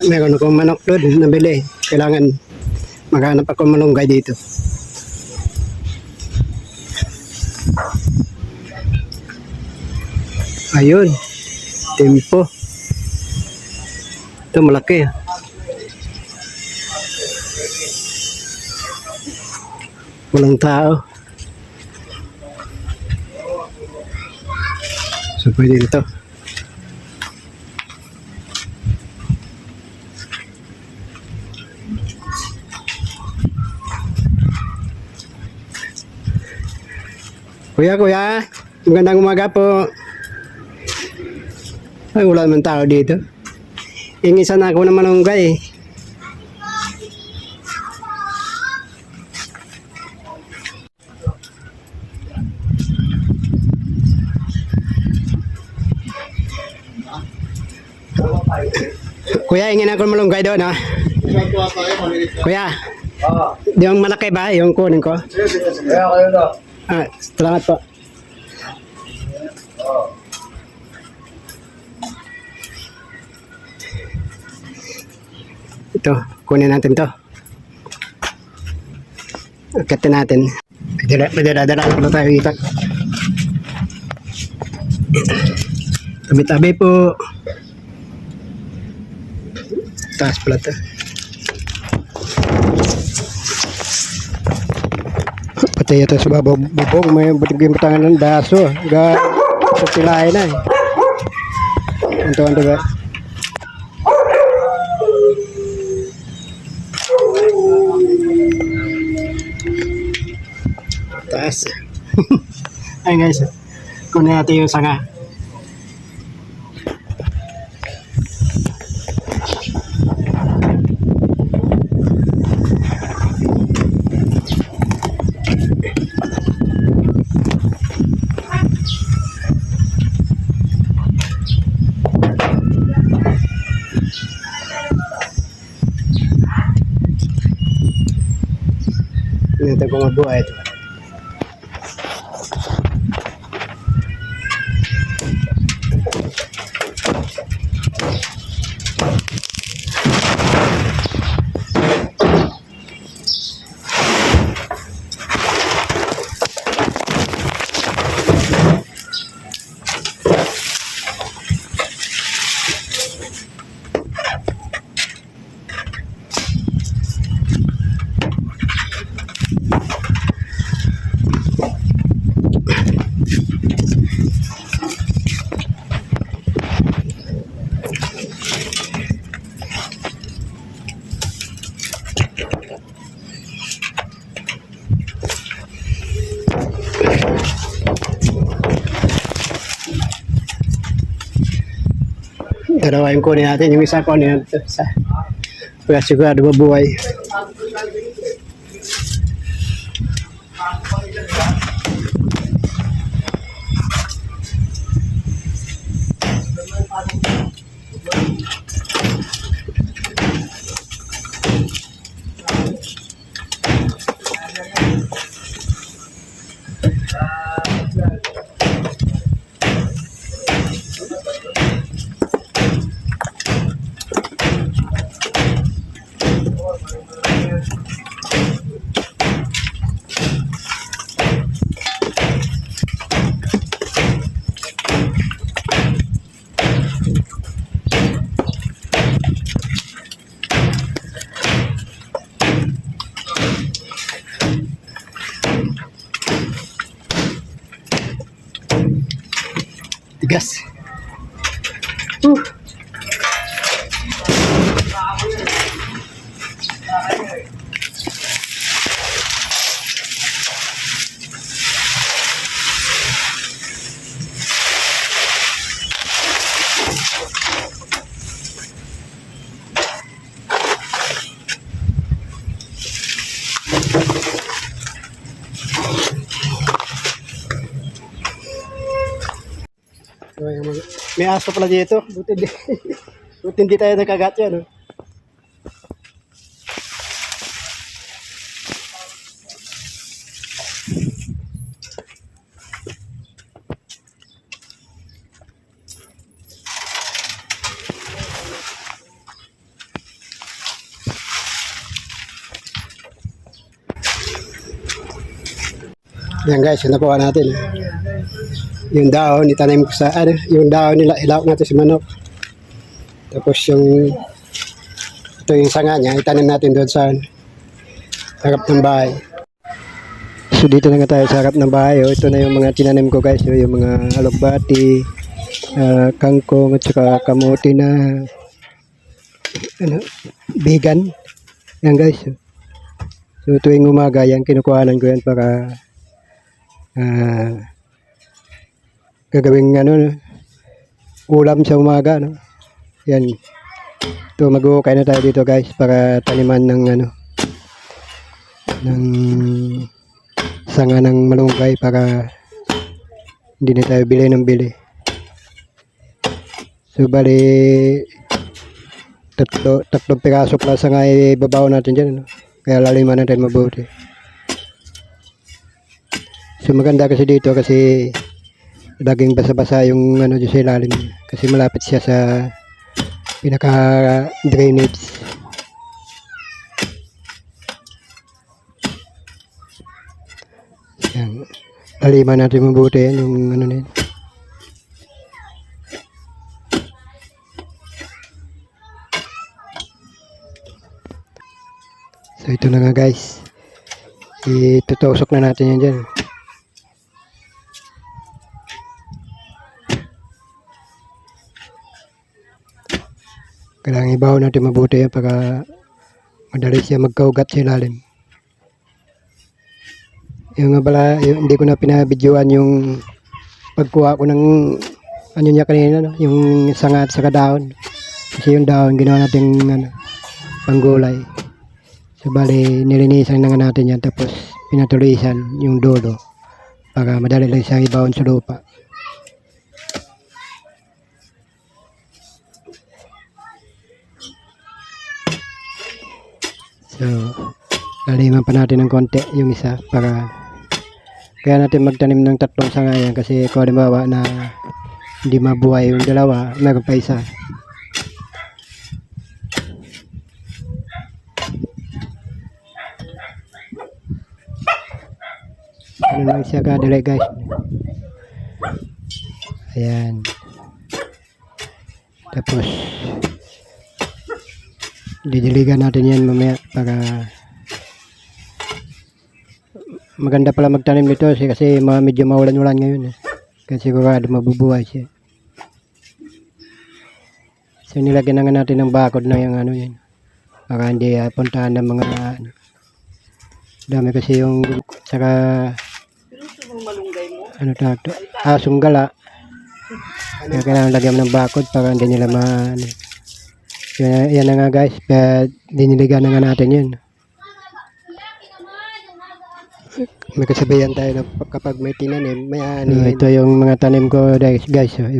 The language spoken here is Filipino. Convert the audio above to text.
Meron akong manok doon nabili. Kailangan maghanap ako malunggay dito. Ayun. Tempo. Ito malaki. Walang tao. So pwede dito. Kuya, magandang umaga po. Ay, wala naman tao dito. Yung isa na ako ng malunggay. Kuya, ingin ako ng malunggay doon, ha? Kuya, yung malaki ba? Yung kunin ko? Kaya kayo na. Salamat po. Ito, kunin natin to. Akitin natin. Madala-dala po tayo dito. Tabi-tabi po. Taas pala to. Pati ito sa babong may butangan ng daso. Sa tilahin na eh. Ito ba? Taas. Ayun guys. Kunin natin yung sanga. Ito kung mabuhay ito. Dalawa yung kunin natin. Yung isa kunin natin. Kaya sigurado mabuhay. Tigas. May aso pala dito. Buti hindi tayo nakagat yan. No? Yan guys, yung nakuha natin. Yung daon, itanim ko sa, yung daon nila, ilawak natin sa manok. Tapos ito yung sanga niya, itanim natin doon sa harap ng bahay. So dito na nga tayo sa harap ng bahay. Oh. Ito na yung mga tinanim ko guys. Oh. Yung mga alugbati, kangkong at saka kamuti na vegan. Yan guys. Oh. So tuwing umaga yan, kinukuhanan ko yan para gagawing ulam sa umaga. No? Yan. Ito mag-uukay na tayo dito guys para taniman ng ng sanga ng malunggay para hindi na tayo bili ng bili. So bali tatlong piraso pa sanga ibabaw natin dyan. Kaya laliman natin mabuti. So maganda kasi dito kasi laging basa-basa yung dyan sa ilalim kasi malapit siya sa pinaka drainage. Yan. Laliman natin mabuti yan yung na yan. So ito na nga guys. Itutusok na natin yan dyan. Kailangan ibaw natin mabuti yan para madali siya magkaugat sa ilalim. Yung nga pala, hindi ko na pinabidyoan yung pagkuha ko ng niya kanina, no? Yung sanga at saka daon. Kasi yung daon ginawa natin panggulay. So bali, nilinisan na nga natin yan tapos pinatulisan yung dulo para madali lang siyang ibawon sa lupa. So, laliman pa natin ng konti yung isa para kaya natin magtanim ng tatlong sanga yan kasi kung halimbawa na hindi mabuhay yung dalawa, meron pa isa. Ano lang siya kadali guys. Ayan. Tapos didiligan natin yan mamaya para maganda pala magtanim nito kasi medyo maulan-ulan ngayon. Kasi sigurado mabubuhay siya. So nilagyan na nga natin ng bakod na yung yan. Para hindi puntahan ng mga dami kasi yung saka tawag to? Asong gala. Kaya kailangan lagyan ng bakod para hindi nila yan na nga guys. Kaya diniligan na nga natin yun. May kasabihan tayo na kapag may tinanim, may ani. Ito yung mga tanim ko guys. Yun.